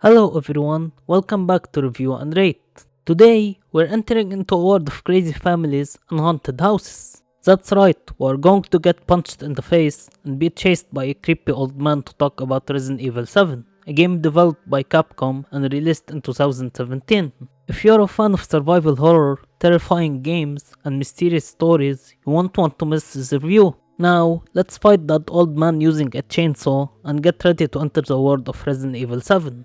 Hello everyone, welcome back to Review and Rate. Today, we're entering into a world of crazy families and haunted houses. That's right, we're going to get punched in the face and be chased by a creepy old man to talk about Resident Evil 7, a game developed by Capcom and released in 2017. If you're a fan of survival horror, terrifying games, and mysterious stories, you won't want to miss this review. Now, let's fight that old man using a chainsaw and get ready to enter the world of Resident Evil 7.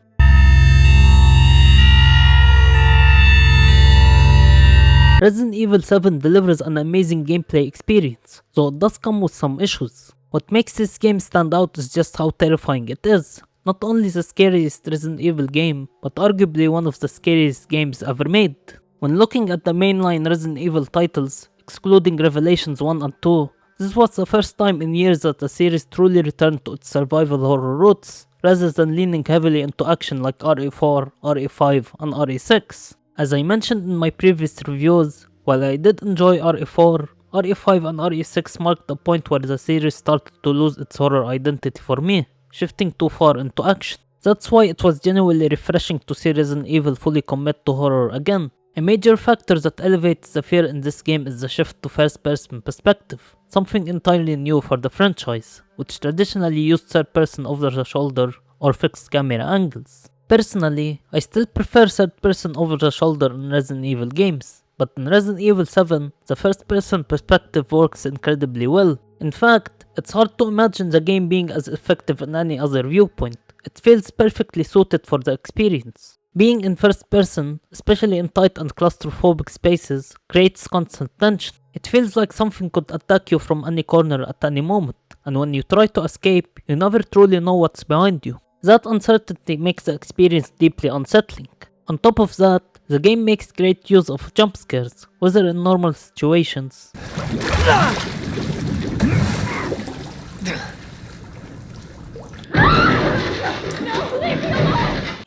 Resident Evil 7 delivers an amazing gameplay experience, though it does come with some issues. What makes this game stand out is just how terrifying it is. Not only the scariest Resident Evil game, but arguably one of the scariest games ever made. When looking at the mainline Resident Evil titles, excluding Revelations 1 and 2, this was the first time in years that the series truly returned to its survival horror roots, rather than leaning heavily into action like RE4, RE5, and RE6. As I mentioned in my previous reviews, while I did enjoy RE4, RE5 and RE6 marked the point where the series started to lose its horror identity for me, shifting too far into action. That's why it was genuinely refreshing to see Resident Evil fully commit to horror again. A major factor that elevates the fear in this game is the shift to first-person perspective, something entirely new for the franchise, which traditionally used third-person over-the-shoulder or fixed camera angles. Personally, I still prefer third-person over-the-shoulder in Resident Evil games, but in Resident Evil 7, the first-person perspective works incredibly well. In fact, it's hard to imagine the game being as effective in any other viewpoint. It feels perfectly suited for the experience. Being in first person, especially in tight and claustrophobic spaces, creates constant tension. It feels like something could attack you from any corner at any moment, and when you try to escape, you never truly know what's behind you. That uncertainty makes the experience deeply unsettling. On top of that, the game makes great use of jump scares, whether in normal situations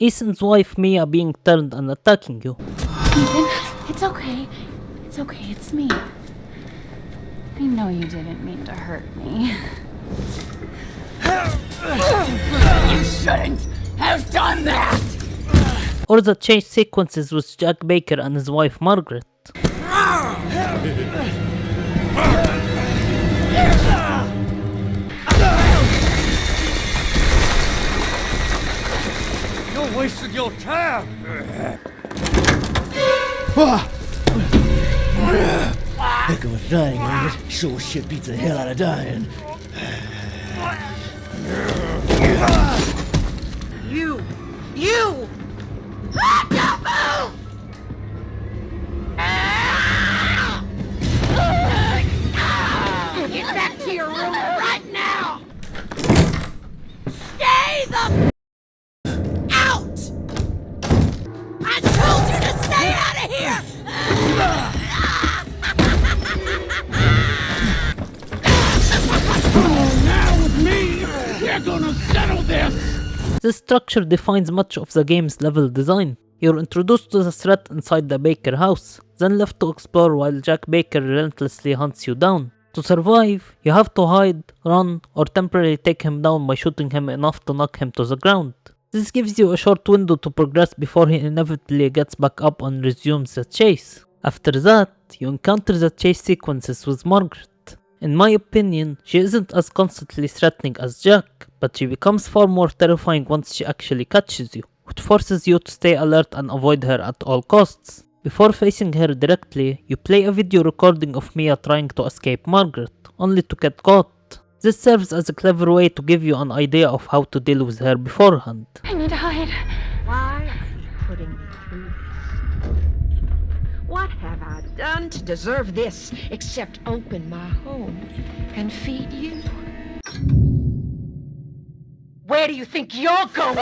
Ethan's wife Mia being turned and attacking you. Ethan, it's okay. It's okay, it's me. I know you didn't mean to hurt me. You shouldn't have done that! Or the chase sequences with Jack Baker and his wife Margaret. You're wasting your time! Heck of a thing, ain't it? Sure shit beats the hell out of dying. You! Don't move! Get back to your room right now! Stay the out! I told you to stay out of here! Now with me, they're gonna settle this! This structure defines much of the game's level design. You're introduced to the threat inside the Baker house, then left to explore while Jack Baker relentlessly hunts you down. To survive, you have to hide, run, or temporarily take him down by shooting him enough to knock him to the ground. This gives you a short window to progress before he inevitably gets back up and resumes the chase. After that, you encounter the chase sequences with Margaret. In my opinion, she isn't as constantly threatening as Jack, but she becomes far more terrifying once she actually catches you, which forces you to stay alert and avoid her at all costs. Before facing her directly, you play a video recording of Mia trying to escape Margaret, only to get caught. This serves as a clever way to give you an idea of how to deal with her beforehand. I need to hide. Why are you putting me through this? What have I done to deserve this except open my home and feed you? Where do you think you're going?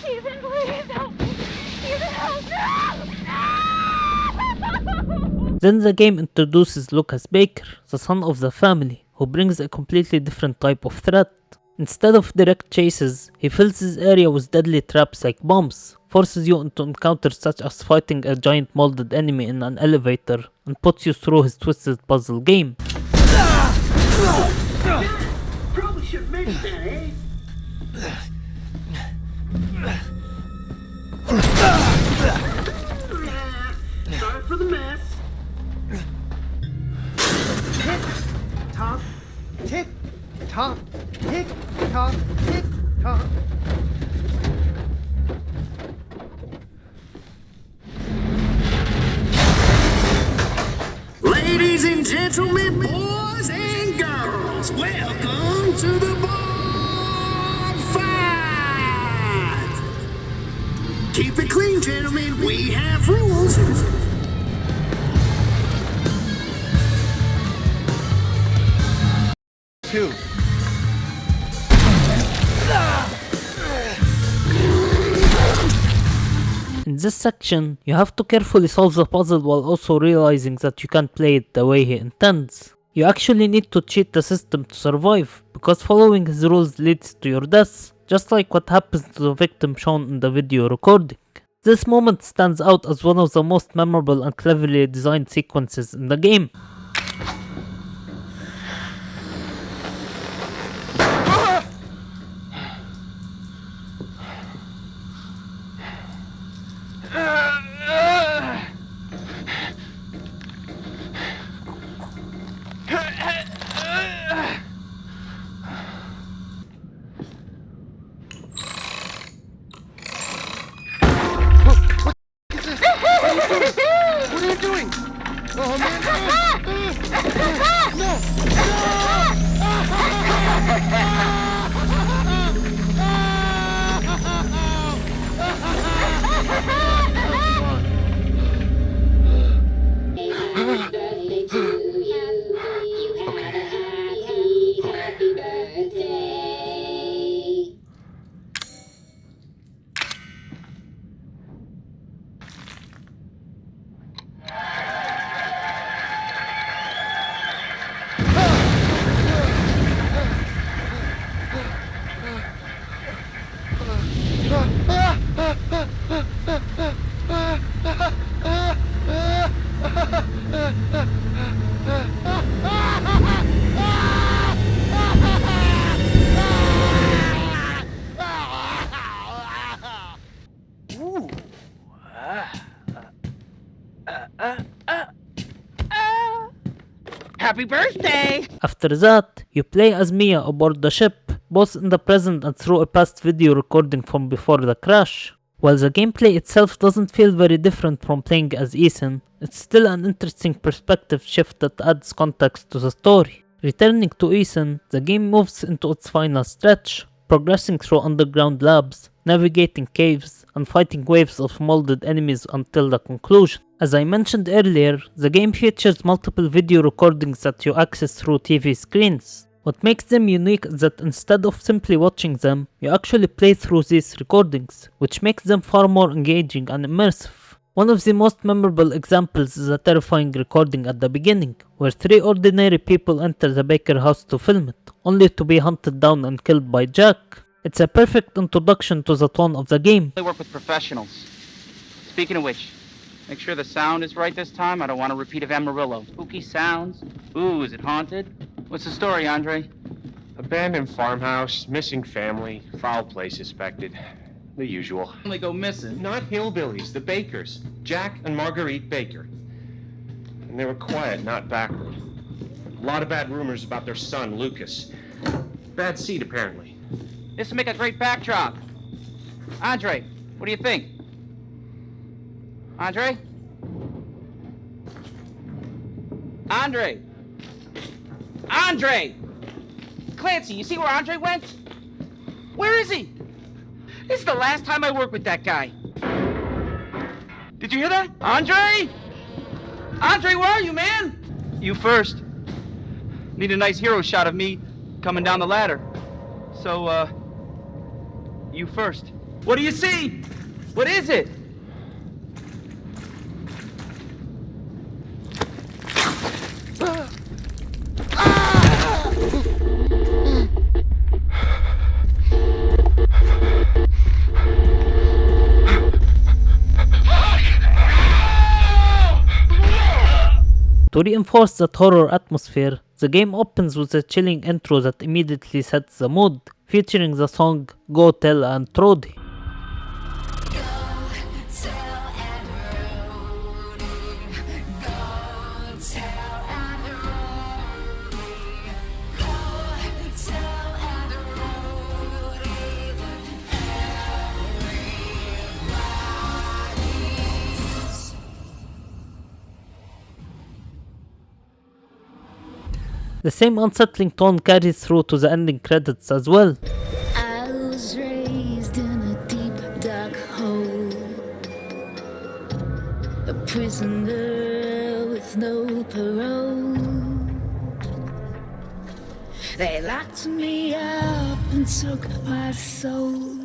Ethan, please help me. Ethan, help me. Then the game introduces Lucas Baker, the son of the family, who brings a completely different type of threat. Instead of direct chases, he fills his area with deadly traps like bombs, forces you into encounters such as fighting a giant molded enemy in an elevator, and puts you through his twisted puzzle game. Probably should Maybe that, eh? Sorry for the mess. Tick tock, tick tock, tick tock, tick tock. Ladies and gentlemen, boys and girls, welcome to the bar fight. Keep it clean, gentlemen. We have rules. Two. In this section, you have to carefully solve the puzzle while also realizing that you can't play it the way he intends. You actually need to cheat the system to survive, because following his rules leads to your death, just like what happens to the victim shown in the video recording. This moment stands out as one of the most memorable and cleverly designed sequences in the game. What are you doing? Oh man! No! Happy birthday! After that, you play as Mia aboard the ship, both in the present and through a past video recording from before the crash. While the gameplay itself doesn't feel very different from playing as Ethan, it's still an interesting perspective shift that adds context to the story. Returning to Ethan, the game moves into its final stretch, progressing through underground labs, navigating caves, and fighting waves of molded enemies until the conclusion. As I mentioned earlier, the game features multiple video recordings that you access through TV screens. What makes them unique is that instead of simply watching them, you actually play through these recordings, which makes them far more engaging and immersive. One of the most memorable examples is a terrifying recording at the beginning, where 3 ordinary people enter the Baker house to film it, only to be hunted down and killed by Jack. It's a perfect introduction to the tone of the game. I work with professionals. Speaking of which, make sure the sound is right this time. I don't want a repeat of Amarillo. Spooky sounds. Ooh, is it haunted? What's the story, Andre? Abandoned farmhouse, missing family, foul play suspected. The usual. Only go missing. Not hillbillies, the Bakers. Jack and Marguerite Baker. And they were quiet, not backward. A lot of bad rumors about their son, Lucas. Bad seed, apparently. This will make a great backdrop. Andre, what do you think? Andre? Andre! Andre! Clancy, you see where Andre went? Where is he? This is the last time I work with that guy. Did you hear that? Andre? Andre, where are you, man? You first. Need a nice hero shot of me coming down the ladder. So, you first. What do you see? What is it? To reinforce that horror atmosphere, the game opens with a chilling intro that immediately sets the mood, featuring the song Go Tell and Trody. The same unsettling tone carries through to the ending credits as well. I was raised in a deep dark hole, a prisoner with no parole. They locked me up and took my soul.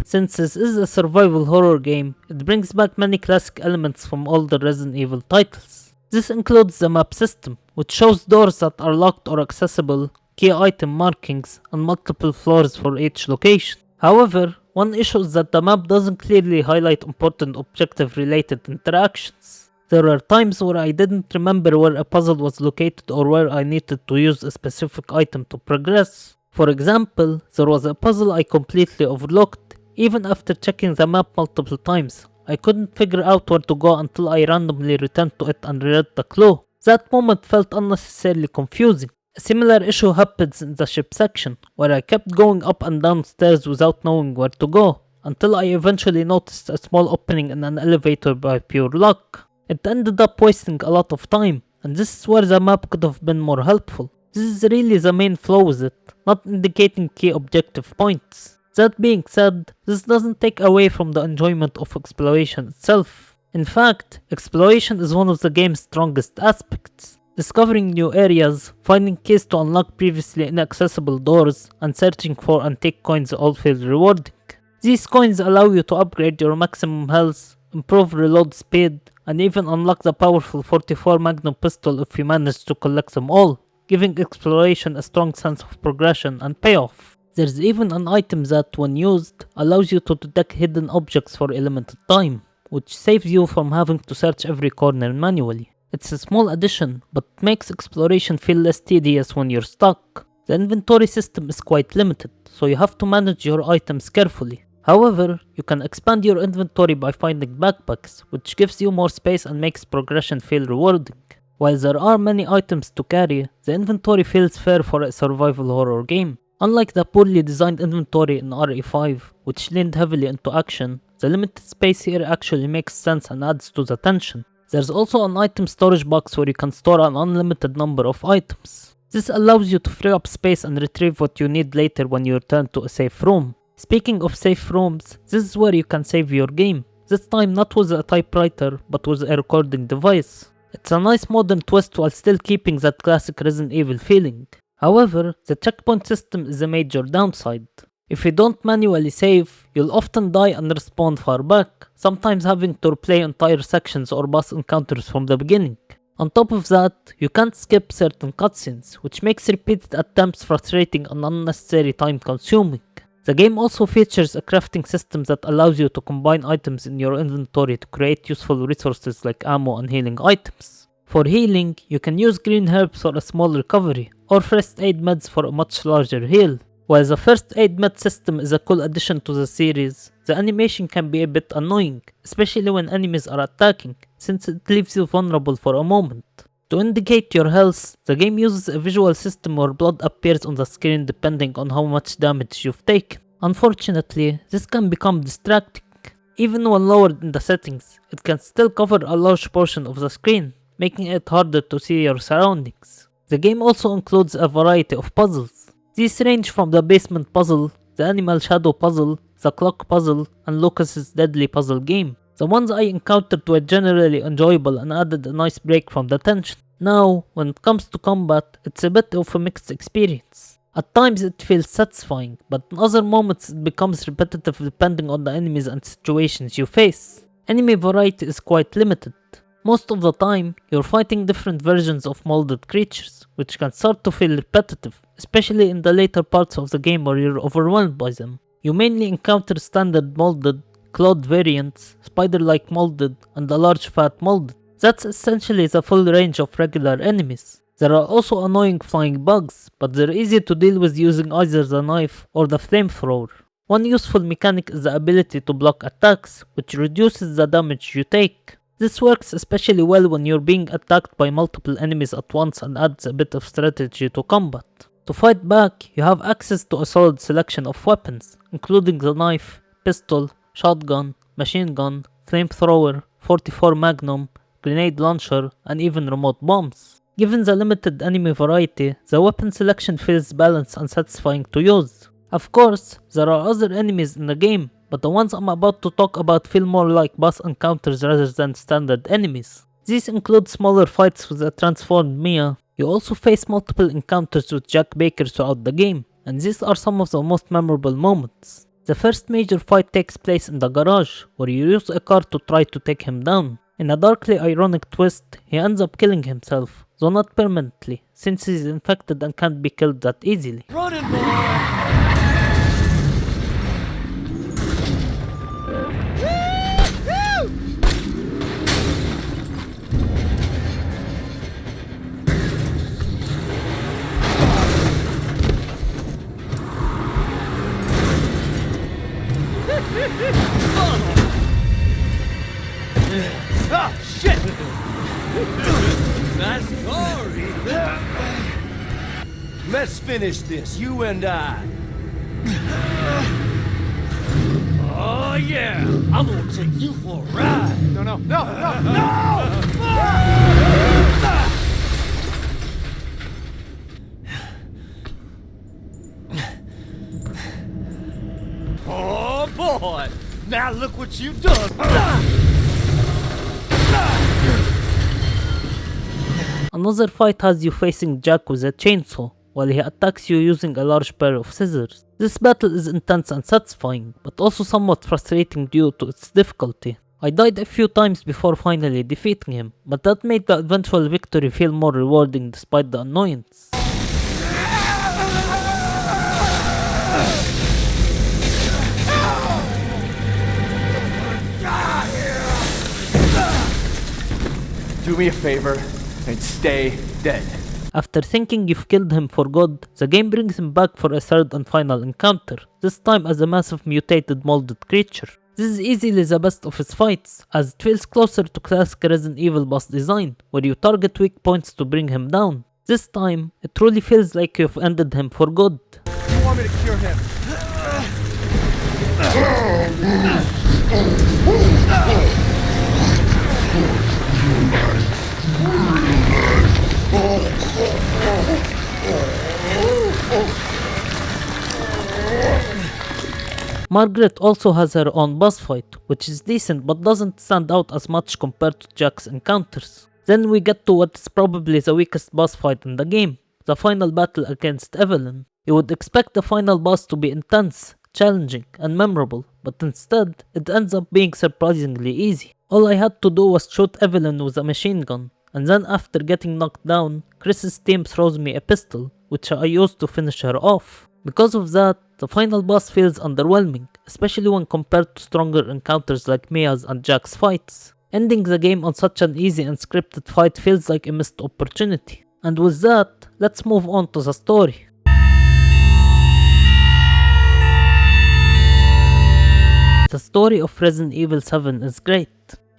Since this is a survival horror game, it brings back many classic elements from all the Resident Evil titles. This includes the map system, which shows doors that are locked or accessible, key item markings, and multiple floors for each location. However, one issue is that the map doesn't clearly highlight important objective related interactions. There are times where I didn't remember where a puzzle was located or where I needed to use a specific item to progress. For example, there was a puzzle I completely overlooked. Even after checking the map multiple times, I couldn't figure out where to go until I randomly returned to it and read the clue. That moment felt unnecessarily confusing. A similar issue happens in the ship section, where I kept going up and down stairs without knowing where to go, until I eventually noticed a small opening in an elevator by pure luck. It ended up wasting a lot of time, and this is where the map could have been more helpful. This is really the main flaw with it, not indicating key objective points. That being said, this doesn't take away from the enjoyment of exploration itself. In fact, exploration is one of the game's strongest aspects. Discovering new areas, finding keys to unlock previously inaccessible doors, and searching for antique coins all feel rewarding. These coins allow you to upgrade your maximum health, improve reload speed, and even unlock the powerful 44 Magnum pistol if you manage to collect them all, giving exploration a strong sense of progression and payoff. There's even an item that, when used, allows you to detect hidden objects for a limited time, which saves you from having to search every corner manually. It's a small addition, but makes exploration feel less tedious when you're stuck. The inventory system is quite limited, so you have to manage your items carefully. However, you can expand your inventory by finding backpacks, which gives you more space and makes progression feel rewarding. While there are many items to carry, the inventory feels fair for a survival horror game. Unlike the poorly designed inventory in RE5, which leaned heavily into action, the limited space here actually makes sense and adds to the tension. There's also an item storage box where you can store an unlimited number of items. This allows you to free up space and retrieve what you need later when you return to a safe room. Speaking of safe rooms, this is where you can save your game, this time not with a typewriter but with a recording device. It's a nice modern twist while still keeping that classic Resident Evil feeling. However, the checkpoint system is a major downside. If you don't manually save, you'll often die and respawn far back, sometimes having to replay entire sections or boss encounters from the beginning. On top of that, you can't skip certain cutscenes, which makes repeated attempts frustrating and unnecessary time consuming. The game also features a crafting system that allows you to combine items in your inventory to create useful resources like ammo and healing items. For healing, you can use green herbs for a small recovery, or first aid meds for a much larger heal. While the first aid med system is a cool addition to the series, the animation can be a bit annoying, especially when enemies are attacking, since it leaves you vulnerable for a moment. To indicate your health, the game uses a visual system where blood appears on the screen depending on how much damage you've taken. Unfortunately, this can become distracting. Even when lowered in the settings, it can still cover a large portion of the screen, making it harder to see your surroundings. The game also includes a variety of puzzles. These range from the basement puzzle, the animal shadow puzzle, the clock puzzle, and Lucas's deadly puzzle game. The ones I encountered were generally enjoyable and added a nice break from the tension. Now, when it comes to combat, it's a bit of a mixed experience. At times it feels satisfying, but in other moments it becomes repetitive depending on the enemies and situations you face. Enemy variety is quite limited. Most of the time, you're fighting different versions of molded creatures, which can start to feel repetitive, especially in the later parts of the game where you're overwhelmed by them. You mainly encounter standard molded, clawed variants, spider-like molded, and a large fat molded. That's essentially the full range of regular enemies. There are also annoying flying bugs, but they're easy to deal with using either the knife or the flamethrower. One useful mechanic is the ability to block attacks, which reduces the damage you take. This works especially well when you're being attacked by multiple enemies at once and adds a bit of strategy to combat. To fight back, you have access to a solid selection of weapons, including the knife, pistol, shotgun, machine gun, flamethrower, 44 magnum, grenade launcher, and even remote bombs. Given the limited enemy variety, the weapon selection feels balanced and satisfying to use. Of course, there are other enemies in the game, but the ones I'm about to talk about feel more like boss encounters rather than standard enemies. These include smaller fights with a transformed Mia. You also face multiple encounters with Jack Baker throughout the game, and these are some of the most memorable moments. The first major fight takes place in the garage, where you use a car to try to take him down. In a darkly ironic twist, he ends up killing himself, though not permanently, since he's infected and can't be killed that easily. Running, boy! Oh, shit! Nice story. Let's finish this, you and I. Oh, yeah! I'm gonna take you for a ride. No, no, no, no, no! Oh boy! Now look what you've done. Another fight has you facing Jack with a chainsaw, while he attacks you using a large pair of scissors. This battle is intense and satisfying, but also somewhat frustrating due to its difficulty. I died a few times before finally defeating him, but that made the eventual victory feel more rewarding despite the annoyance. Do me a favor and stay dead. After thinking you've killed him for good, the game brings him back for a third and final encounter, this time as a massive mutated molded creature. This is easily the best of his fights, as it feels closer to classic Resident Evil boss design, where you target weak points to bring him down. This time, it truly feels like you've ended him for good. You want me to cure him? Margaret also has her own boss fight, which is decent but doesn't stand out as much compared to Jack's encounters. Then we get to what is probably the weakest boss fight in the game, the final battle against Eveline. You would expect the final boss to be intense, challenging, and memorable, but instead, it ends up being surprisingly easy. All I had to do was shoot Eveline with a machine gun, and then after getting knocked down, Chris's team throws me a pistol, which I used to finish her off. Because of that, the final boss feels underwhelming, especially when compared to stronger encounters like Mia's and Jack's fights. Ending the game on such an easy and scripted fight feels like a missed opportunity. And with that, let's move on to the story. The story of Resident Evil 7 is great.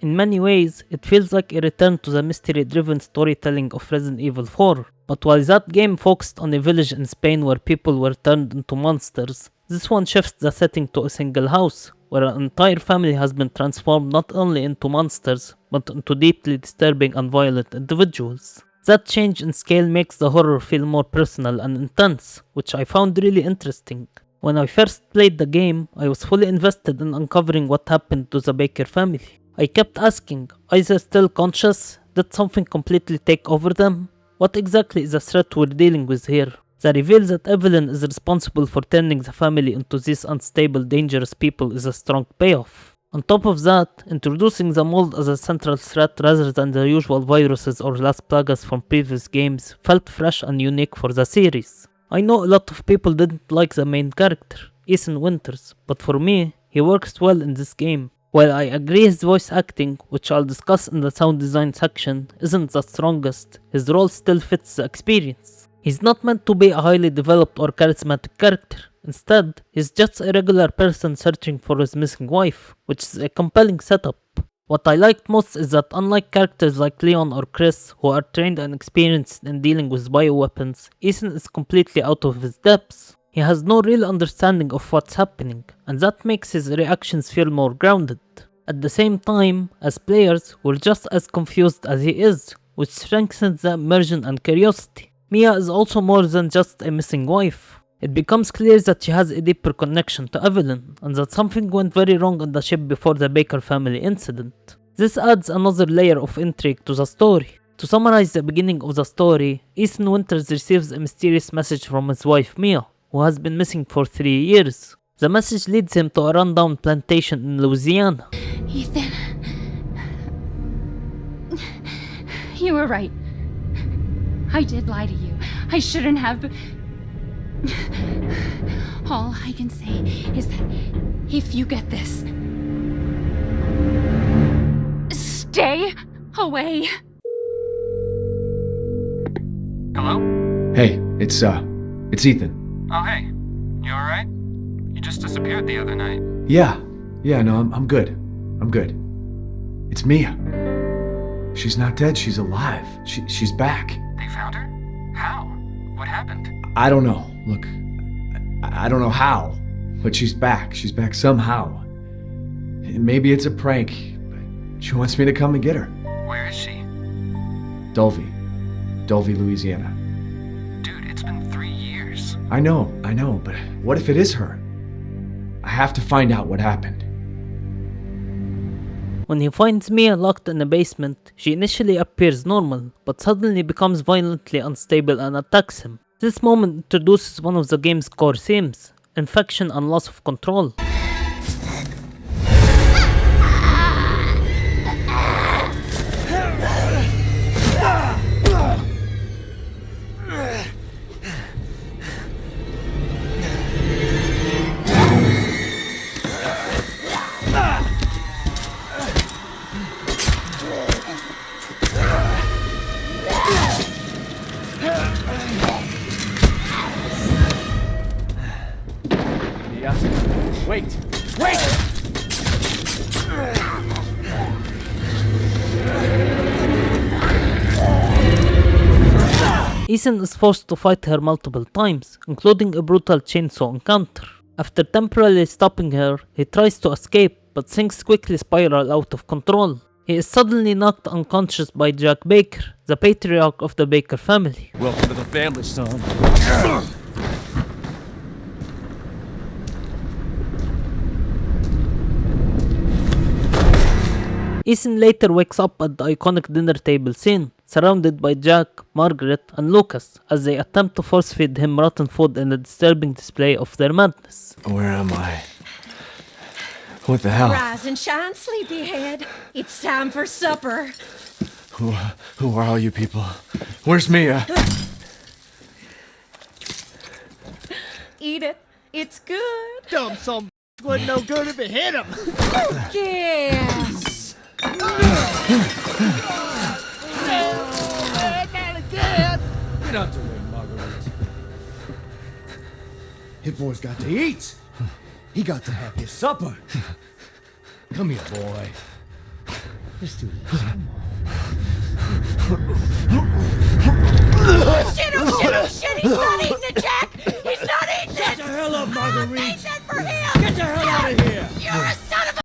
In many ways, it feels like a return to the mystery-driven storytelling of Resident Evil 4. But while that game focused on a village in Spain where people were turned into monsters, this one shifts the setting to a single house, where an entire family has been transformed not only into monsters, but into deeply disturbing and violent individuals. That change in scale makes the horror feel more personal and intense, which I found really interesting. When I first played the game, I was fully invested in uncovering what happened to the Baker family. I kept asking, are they still conscious? Did something completely take over them? What exactly is the threat we're dealing with here? The reveal that Eveline is responsible for turning the family into these unstable, dangerous people is a strong payoff. On top of that, introducing the mold as a central threat rather than the usual viruses or last plagues from previous games felt fresh and unique for the series. I know a lot of people didn't like the main character, Ethan Winters, but for me, he works well in this game. While I agree his voice acting, which I'll discuss in the sound design section, isn't the strongest, his role still fits the experience. He's not meant to be a highly developed or charismatic character. Instead, he's just a regular person searching for his missing wife, which is a compelling setup. What I liked most is that unlike characters like Leon or Chris, who are trained and experienced in dealing with bioweapons, Ethan is completely out of his depths. He has no real understanding of what's happening, and that makes his reactions feel more grounded. At the same time, as players, we're just as confused as he is, which strengthens the immersion and curiosity. Mia is also more than just a missing wife. It becomes clear that she has a deeper connection to Eveline, and that something went very wrong on the ship before the Baker family incident. This adds another layer of intrigue to the story. To summarize the beginning of the story, Ethan Winters receives a mysterious message from his wife Mia, who has been missing for 3 years. The message leads him to a rundown plantation in Louisiana. Ethan. You were right. I did lie to you. I shouldn't have. All I can say is that if you get this, stay away. Hello? Hey, it's Ethan. Oh, hey. You alright? You just disappeared the other night. Yeah, no, I'm good. I'm good. It's Mia. She's not dead, she's alive. She's back. They found her? How? What happened? I don't know. Look, I don't know how, but she's back. She's back somehow. Maybe it's a prank, but she wants me to come and get her. Where is she? Dulvey, Louisiana. Dude, it's been 3 years. I know, but what if it is her? I have to find out what happened. When he finds Mia locked in a basement, she initially appears normal, but suddenly becomes violently unstable and attacks him. This moment introduces one of the game's core themes, infection and loss of control. Wait! Ethan is forced to fight her multiple times, including a brutal chainsaw encounter. After temporarily stopping her, he tries to escape, but things quickly spiral out of control. He is suddenly knocked unconscious by Jack Baker, the patriarch of the Baker family. Welcome to the family, son. Ethan later wakes up at the iconic dinner table scene, surrounded by Jack, Margaret, and Lucas, as they attempt to force feed him rotten food in a disturbing display of their madness. Where am I? What the hell? Rise and shine, sleepyhead. It's time for supper. Who are all you people? Where's Mia? Eat it. It's good. Dumb son wasn't no good if it hit him. Yes. Get out the way, Marguerite. His boy's got to eat. He got to have his supper. Come here, boy. Let's do this. Come on. Shit, oh shit, oh shit. He's not eating it, Jack. He's not eating it. Get the hell up, Marguerite. I made that for him. Get the hell out of here. You're a son of a...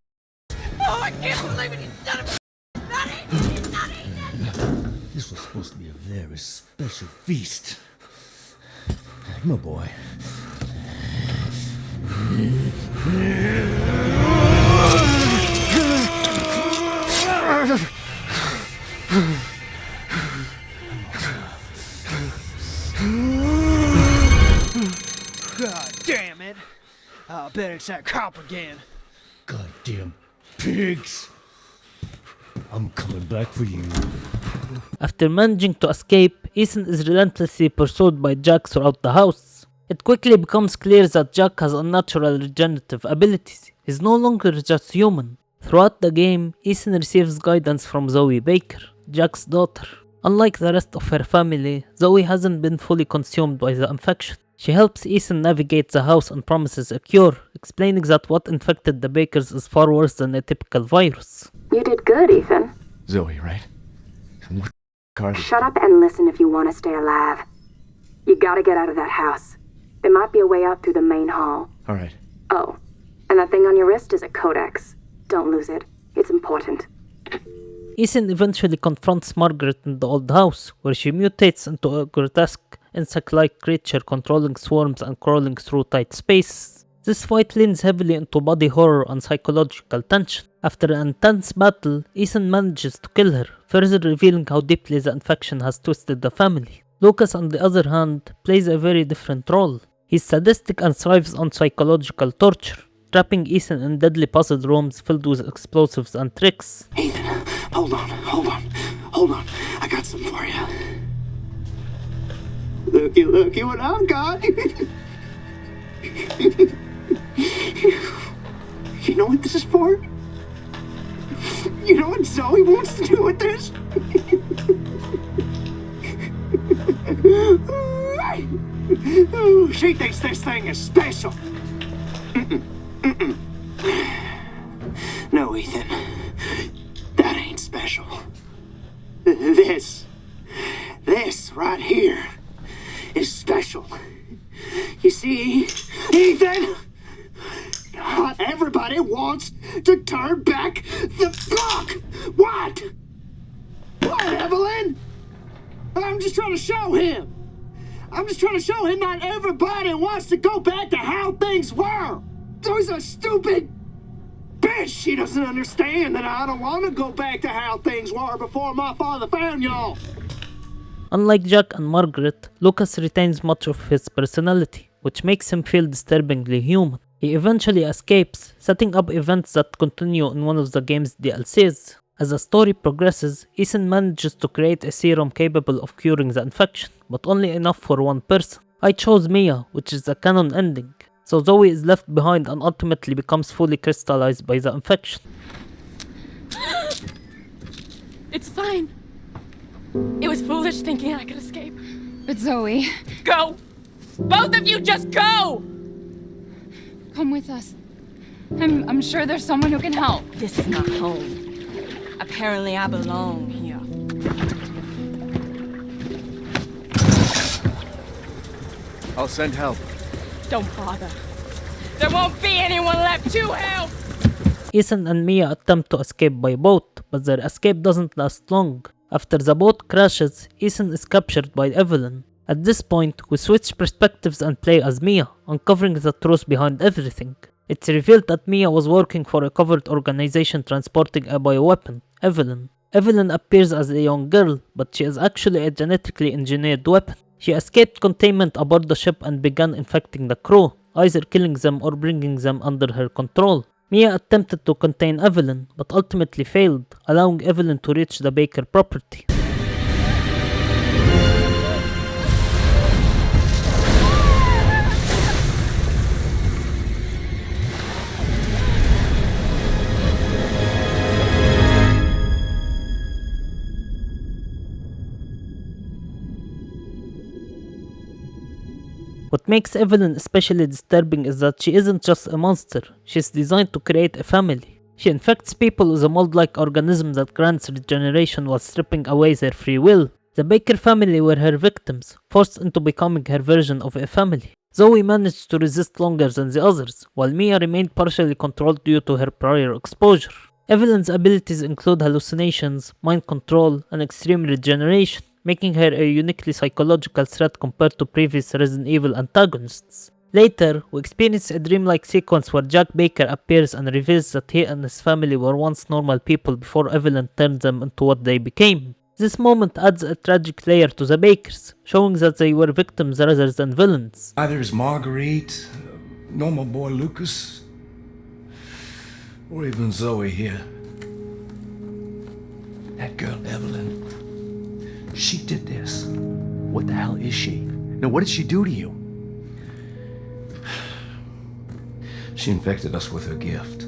Oh, I can't believe it, you son of a... He's not eating it. He's not eating it. This was supposed to be a very special feast. Come on, boy. I bet it's that cop again. Goddamn pigs. I'm coming back for you. After managing to escape, Ethan is relentlessly pursued by Jack throughout the house. It quickly becomes clear that Jack has unnatural regenerative abilities. He's no longer just human. Throughout the game, Ethan receives guidance from Zoe Baker, Jack's daughter. Unlike the rest of her family, Zoe hasn't been fully consumed by the infection. She helps Ethan navigate the house and promises a cure, explaining that what infected the Bakers is far worse than a typical virus. You did good, Ethan. Zoe, right? What Carly? Shut up and listen if you want to stay alive. You gotta get out of that house. There might be a way out through the main hall. Alright. Oh, and that thing on your wrist is a codex. Don't lose it. It's important. Ethan eventually confronts Margaret in the old house, where she mutates into a grotesque, insect-like creature controlling swarms and crawling through tight spaces. This fight leans heavily into body horror and psychological tension. After an intense battle, Ethan manages to kill her, further revealing how deeply the infection has twisted the family. Lucas, on the other hand, plays a very different role. He's sadistic and thrives on psychological torture, trapping Ethan in deadly puzzle rooms filled with explosives and tricks. Ethan, hold on. I got something for you. Looky what I've got. You know what this is for? You know what Zoe wants to do with this? She thinks this thing is special. No, Ethan. That ain't special. This right here is special. You see, Ethan? Not everybody wants to turn back the clock. What? What, Eveline? I'm just trying to show him. Not everybody wants to go back to how things were. There's a stupid bitch. She doesn't understand that I don't want to go back to how things were before my father found y'all. Unlike Jack and Margaret, Lucas retains much of his personality, which makes him feel disturbingly human. He eventually escapes, setting up events that continue in one of the game's DLCs. As the story progresses, Ethan manages to create a serum capable of curing the infection, but only enough for one person. I chose Mia, which is the canon ending, so Zoe is left behind and ultimately becomes fully crystallized by the infection. It's fine. It was foolish thinking I could escape. But Zoe... Go! Both of you just go! Come with us. I'm sure there's someone who can help. This is not home. Apparently I belong here. I'll send help. Don't bother. There won't be anyone left to help! Ethan and Mia attempt to escape by boat, but their escape doesn't last long. After the boat crashes, Ethan is captured by Eveline. At this point, we switch perspectives and play as Mia, uncovering the truth behind everything. It's revealed that Mia was working for a covert organization transporting a bioweapon, Eveline. Eveline appears as a young girl, but she is actually a genetically engineered weapon. She escaped containment aboard the ship and began infecting the crew, either killing them or bringing them under her control. Mia attempted to contain Eveline, but ultimately failed, allowing Eveline to reach the Baker property. What makes Eveline especially disturbing is that she isn't just a monster, she's designed to create a family. She infects people with a mold-like organism that grants regeneration while stripping away their free will. The Baker family were her victims, forced into becoming her version of a family. Zoe managed to resist longer than the others, while Mia remained partially controlled due to her prior exposure. Eveline's abilities include hallucinations, mind control, and extreme regeneration, making her a uniquely psychological threat compared to previous Resident Evil antagonists. Later, we experience a dreamlike sequence where Jack Baker appears and reveals that he and his family were once normal people before Eveline turned them into what they became. This moment adds a tragic layer to the Bakers, showing that they were victims rather than villains. There's Marguerite, normal boy Lucas, or even Zoe here. That girl Eveline, she did this. What the hell is she? Now, what did she do to you? She infected us with her gift.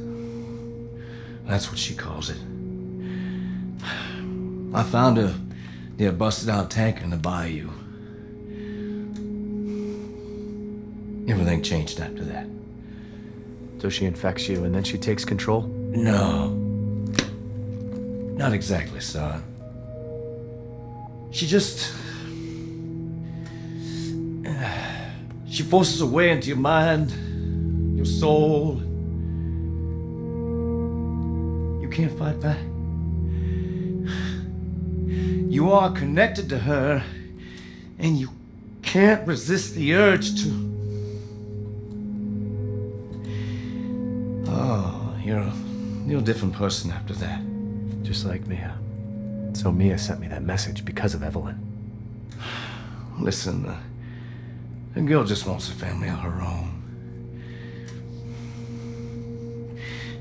That's what she calls it. I found her near a busted out tanker in the bayou. Everything changed after that. So she infects you and then she takes control? No. Not exactly, son. She just... She forces her way into your mind, your soul. You can't fight back. You are connected to her, and you can't resist the urge to... Oh, you're a different person after that. Just like Mia. So Mia sent me that message because of Eveline. Listen, the girl just wants a family of her own.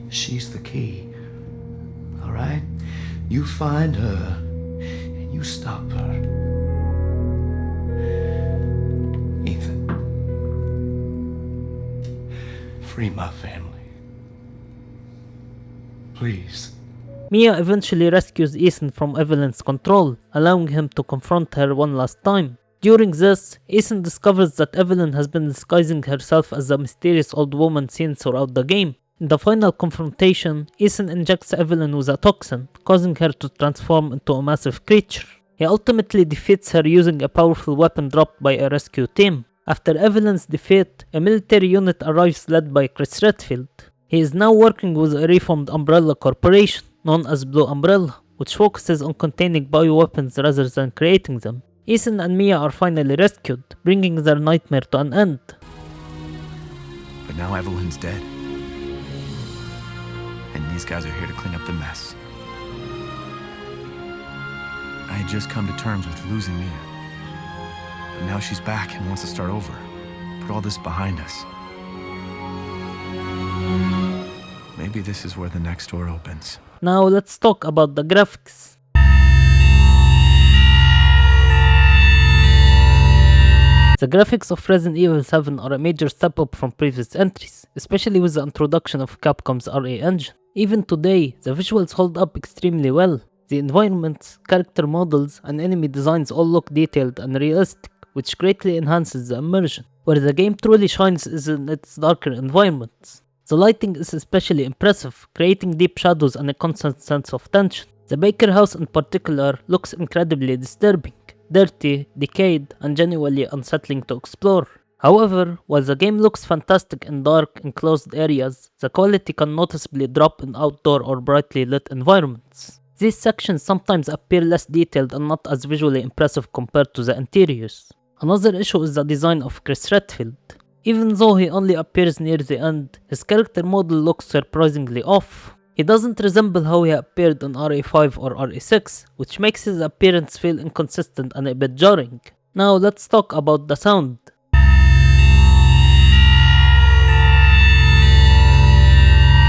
She's the key, all right? You find her, and you stop her. Ethan, free my family. Please. Mia eventually rescues Ethan from Eveline's control, allowing him to confront her one last time. During this, Ethan discovers that Eveline has been disguising herself as a mysterious old woman seen throughout the game. In the final confrontation, Ethan injects Eveline with a toxin, causing her to transform into a massive creature. He ultimately defeats her using a powerful weapon dropped by a rescue team. After Eveline's defeat, a military unit arrives led by Chris Redfield. He is now working with a reformed Umbrella corporation, known as Blue Umbrella, which focuses on containing bioweapons rather than creating them. Ethan and Mia are finally rescued, bringing their nightmare to an end. But now Eveline's dead. And these guys are here to clean up the mess. I had just come to terms with losing Mia. But now she's back and wants to start over. Put all this behind us. Maybe this is where the next door opens. Now let's talk about the graphics. The graphics of Resident Evil 7 are a major step up from previous entries, especially with the introduction of Capcom's RA engine. Even today, the visuals hold up extremely well. The environments, character models, and enemy designs all look detailed and realistic, which greatly enhances the immersion. Where the game truly shines is in its darker environments. The lighting is especially impressive, creating deep shadows and a constant sense of tension. The Baker house in particular looks incredibly disturbing, dirty, decayed, and genuinely unsettling to explore. However, while the game looks fantastic in dark, enclosed areas, the quality can noticeably drop in outdoor or brightly lit environments. These sections sometimes appear less detailed and not as visually impressive compared to the interiors. Another issue is the design of Chris Redfield. Even though he only appears near the end, his character model looks surprisingly off. He doesn't resemble how he appeared in RE5 or RE6, which makes his appearance feel inconsistent and a bit jarring. Now let's talk about the sound.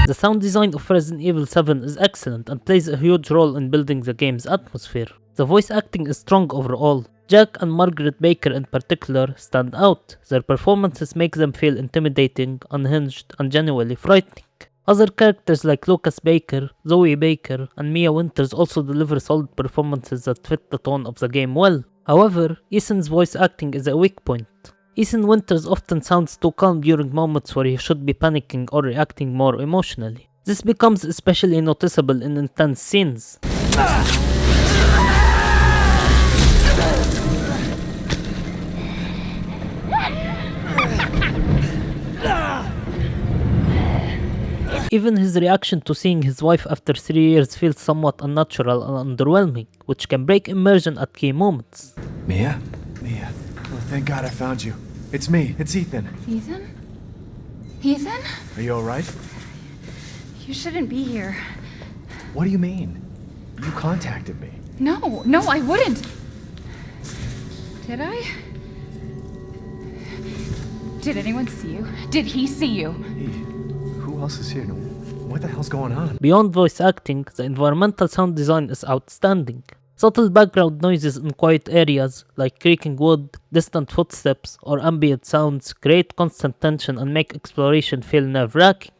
The sound design of Resident Evil 7 is excellent and plays a huge role in building the game's atmosphere. The voice acting is strong overall. Jack and Margaret Baker in particular stand out. Their performances make them feel intimidating, unhinged, and genuinely frightening. Other characters like Lucas Baker, Zoe Baker, and Mia Winters also deliver solid performances that fit the tone of the game well. However, Ethan's voice acting is a weak point. Ethan Winters often sounds too calm during moments where he should be panicking or reacting more emotionally. This becomes especially noticeable in intense scenes. Even his reaction to seeing his wife after 3 years feels somewhat unnatural and underwhelming, which can break immersion at key moments. Mia? Mia. Oh, thank God I found you. It's me. It's Ethan. Ethan? Ethan? Are you alright? You shouldn't be here. What do you mean? You contacted me. No, I wouldn't. Did I? Did anyone see you? Did he see you? Who else is here? What the hell's going on? Beyond voice acting, the environmental sound design is outstanding. Subtle background noises in quiet areas, like creaking wood, distant footsteps, or ambient sounds, create constant tension and make exploration feel nerve-wracking.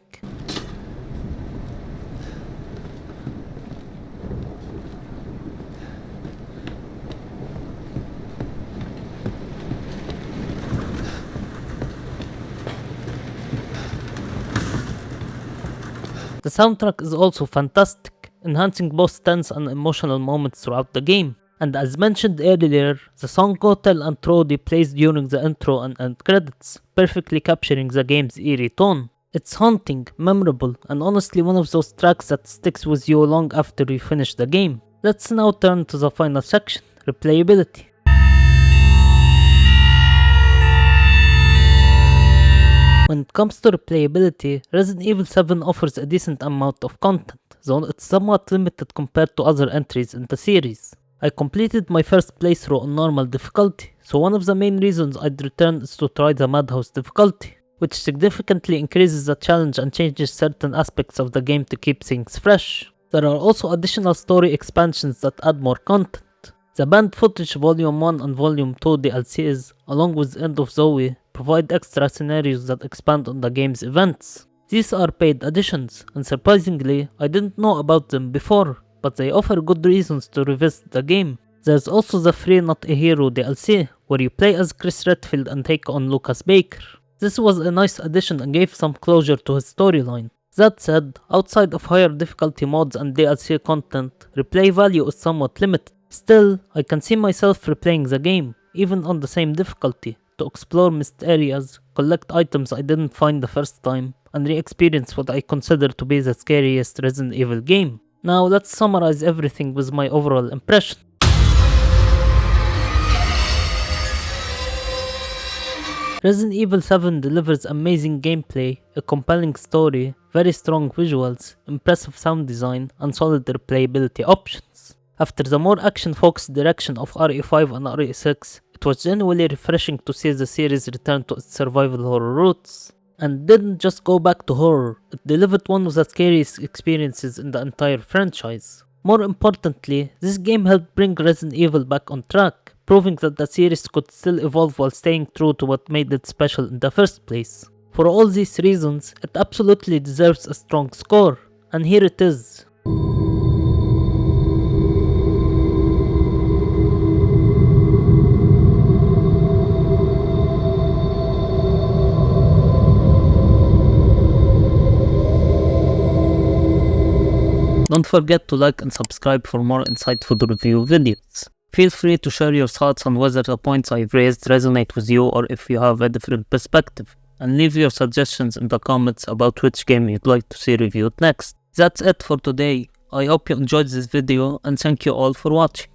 The soundtrack is also fantastic, enhancing both tense and emotional moments throughout the game. And as mentioned earlier, the song Hotel and Trody plays during the intro and end credits, perfectly capturing the game's eerie tone. It's haunting, memorable, and honestly one of those tracks that sticks with you long after you finish the game. Let's now turn to the final section, replayability. When it comes to replayability, Resident Evil 7 offers a decent amount of content, though it's somewhat limited compared to other entries in the series. I completed my first playthrough on normal difficulty, so one of the main reasons I'd return is to try the Madhouse difficulty, which significantly increases the challenge and changes certain aspects of the game to keep things fresh. There are also additional story expansions that add more content. The Banned Footage Volume 1 and Volume 2 DLCs, along with End of Zoe, provide extra scenarios that expand on the game's events. These are paid additions, and surprisingly, I didn't know about them before, but they offer good reasons to revisit the game. There's also the free Not a Hero DLC, where you play as Chris Redfield and take on Lucas Baker. This was a nice addition and gave some closure to his storyline. That said, outside of higher difficulty mods and DLC content, replay value is somewhat limited. Still, I can see myself replaying the game, even on the same difficulty, to explore missed areas, collect items I didn't find the first time, and re-experience what I consider to be the scariest Resident Evil game. Now let's summarize everything with my overall impression. Resident Evil 7 delivers amazing gameplay, a compelling story, very strong visuals, impressive sound design, and solid replayability options. After the more action-focused direction of RE5 and RE6, it was genuinely refreshing to see the series return to its survival horror roots. And didn't just go back to horror, it delivered one of the scariest experiences in the entire franchise. More importantly, this game helped bring Resident Evil back on track, proving that the series could still evolve while staying true to what made it special in the first place. For all these reasons, it absolutely deserves a strong score, and here it is. Don't forget to like and subscribe for more insightful review videos. Feel free to share your thoughts on whether the points I've raised resonate with you or if you have a different perspective, and leave your suggestions in the comments about which game you'd like to see reviewed next. That's it for today. I hope you enjoyed this video and thank you all for watching.